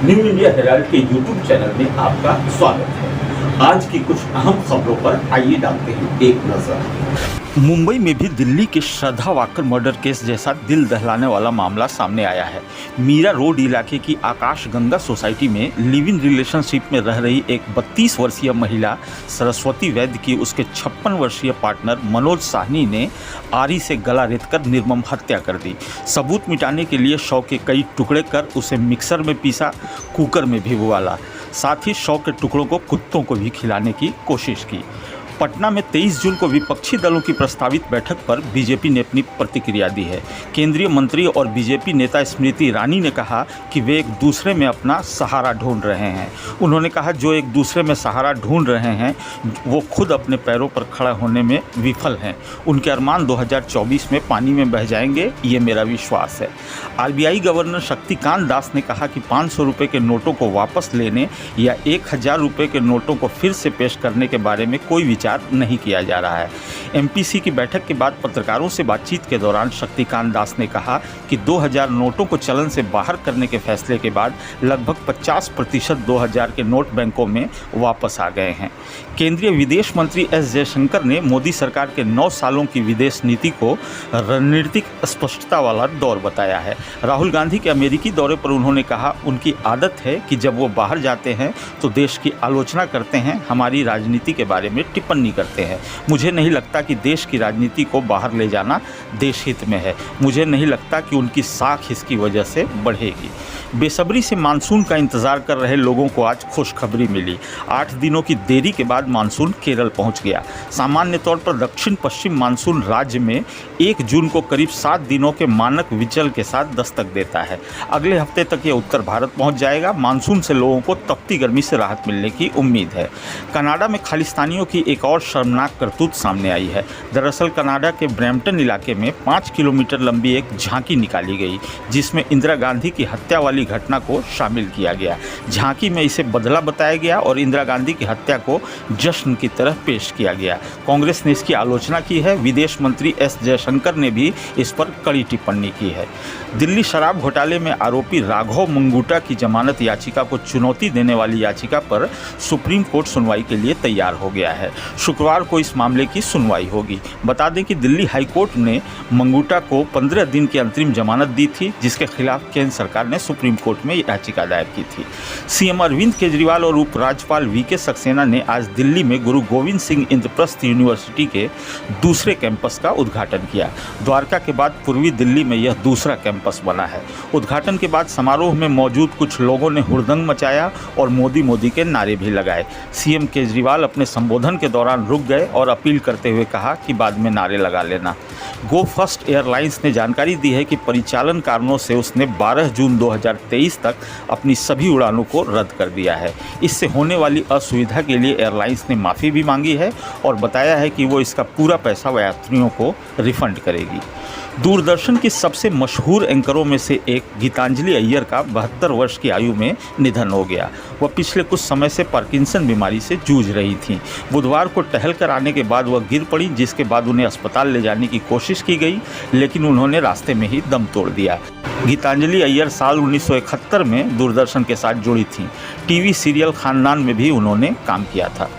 New India Herald के YouTube channel में आपका स्वागत है। आज की कुछ अहम खबरों पर आइए डालते हैं एक नजर। मुंबई में भी दिल्ली के श्रद्धा वाकर मर्डर केस जैसा दिल दहलाने वाला मामला सामने आया है। मीरा रोड इलाके की आकाश गंगा सोसाइटी में लिव इन रिलेशनशिप में रह रही एक 32 वर्षीय महिला सरस्वती वैद्य की उसके 56 वर्षीय पार्टनर मनोज साहनी ने आरी से गला रेतकर निर्मम हत्या कर दी। सबूत मिटाने के लिए शव के कई टुकड़े कर उसे मिक्सर में पीसा, कुकर में भी उबाला, साथ ही शव के टुकड़ों को कुत्तों को भी खिलाने की कोशिश की। पटना में 23 जून को विपक्षी दलों की प्रस्तावित बैठक पर बीजेपी ने अपनी प्रतिक्रिया दी है। केंद्रीय मंत्री और बीजेपी नेता स्मृति ईरानी ने कहा कि वे एक दूसरे में अपना सहारा ढूंढ रहे हैं। उन्होंने कहा, जो एक दूसरे में सहारा ढूंढ रहे हैं वो खुद अपने पैरों पर खड़ा होने में विफल हैं। उनके अरमान 2024 में पानी में बह जाएंगे, ये मेरा विश्वास है। आरबीआई गवर्नर शक्तिकांत दास ने कहा कि 500 रुपये के नोटों को वापस लेने या 1000 रुपये के नोटों को फिर से पेश करने के बारे में कोई विचार नहीं किया जा रहा है। एमपीसी की बैठक के बाद पत्रकारों से बातचीत के दौरान शक्तिकांत दास ने कहा कि 2000 नोटों को चलन से बाहर करने के फैसले के बाद लगभग 50% 2000 के नोट बैंकों में वापस आ गए हैं। केंद्रीय विदेश मंत्री एस जयशंकर ने मोदी सरकार के 9 सालों की विदेश नीति को रणनीतिक स्पष्टता वाला दौर बताया है। राहुल गांधी के अमेरिकी दौरे पर उन्होंने कहा, उनकी आदत है कि जब वो बाहर जाते हैं तो देश की आलोचना करते हैं, हमारी राजनीति के बारे में टिप्पणी करते हैं। मुझे नहीं लगता कि देश की राजनीति को बाहर ले जाना देश हित में है। मुझे नहीं लगता कि उनकी साख इसकी वजह से बढ़ेगी। बेसब्री से मानसून का इंतजार कर रहे लोगों को आज खुशखबरी मिली। 8 दिनों की देरी के बाद मानसून केरल पहुंच गया। सामान्य तौर पर दक्षिण पश्चिम मानसून राज्य में 1 जून को करीब 7 दिनों के मानक विचल के साथ दस्तक देता है। अगले हफ्ते तक ये उत्तर भारत पहुंच जाएगा। मानसून से लोगों को तपती गर्मी से राहत मिलने की उम्मीद है। कनाडा में खालिस्तानियों की एक और शर्मनाक करतूत सामने आई है। दरअसल कनाडा के ब्रैम्पटन इलाके में 5 किलोमीटर लंबी एक झांकी निकाली गई, जिसमें इंदिरा गांधी की हत्या वाली घटना को शामिल किया गया। झांकी में इसे बदला बताया गया और इंदिरा गांधी की हत्या को जश्न की तरह पेश किया गया। कांग्रेस ने इसकी आलोचना की है। विदेश मंत्री एस जयशंकर ने भी इस पर कड़ी टिप्पणी की है। दिल्ली शराब घोटाले में आरोपी राघव मंगूटा की जमानत याचिका को चुनौती देने वाली याचिका पर सुप्रीम कोर्ट सुनवाई के लिए तैयार हो गया है। शुक्रवार को इस मामले की सुनवाई होगी। बता दें कि दिल्ली हाईकोर्ट ने मंगूटा को 15 दिन की अंतरिम जमानत दी थी, जिसके खिलाफ केंद्र सरकार ने सुप्रीम कोर्ट में याचिका दायर की थी। सीएम अरविंद केजरीवाल और उपराज्यपाल वीके सक्सेना ने आज दिल्ली में गुरु गोविंद सिंह इंद्रप्रस्थ यूनिवर्सिटी के दूसरे कैंपस का उद्घाटन किया। द्वारका के बाद पूर्वी दिल्ली में यह दूसरा कैंपस बना है। उद्घाटन के बाद समारोह में मौजूद कुछ लोगों ने हुड़दंग मचाया और मोदी मोदी के नारे भी लगाए। सीएम केजरीवाल अपने संबोधन के दौरान रुक गए और अपील करते हुए कहा कि बाद में नारे लगा लेना। गो फर्स्ट एयरलाइंस ने जानकारी दी है कि परिचालन कारणों से उसने 12 जून 2023 तक अपनी सभी उड़ानों को रद्द कर दिया है। इससे होने वाली असुविधा के लिए एयरलाइंस ने माफ़ी भी मांगी है और बताया है कि वो इसका पूरा पैसा यात्रियों को रिफंड करेगी। दूरदर्शन की सबसे मशहूर एंकरों में से एक गीतांजलि अय्यर का 72 वर्ष की आयु में निधन हो गया। वह पिछले कुछ समय से पार्किंसन बीमारी से जूझ रही थीं। बुधवार को टहल कर आने के बाद वह गिर पड़ी, जिसके बाद उन्हें अस्पताल ले जाने की कोशिश की गई, लेकिन उन्होंने रास्ते में ही दम तोड़ दिया। गीतांजलि अय्यर साल 1971 में दूरदर्शन के साथ जुड़ी थीं। टीवी सीरियल खानदान में भी उन्होंने काम किया था।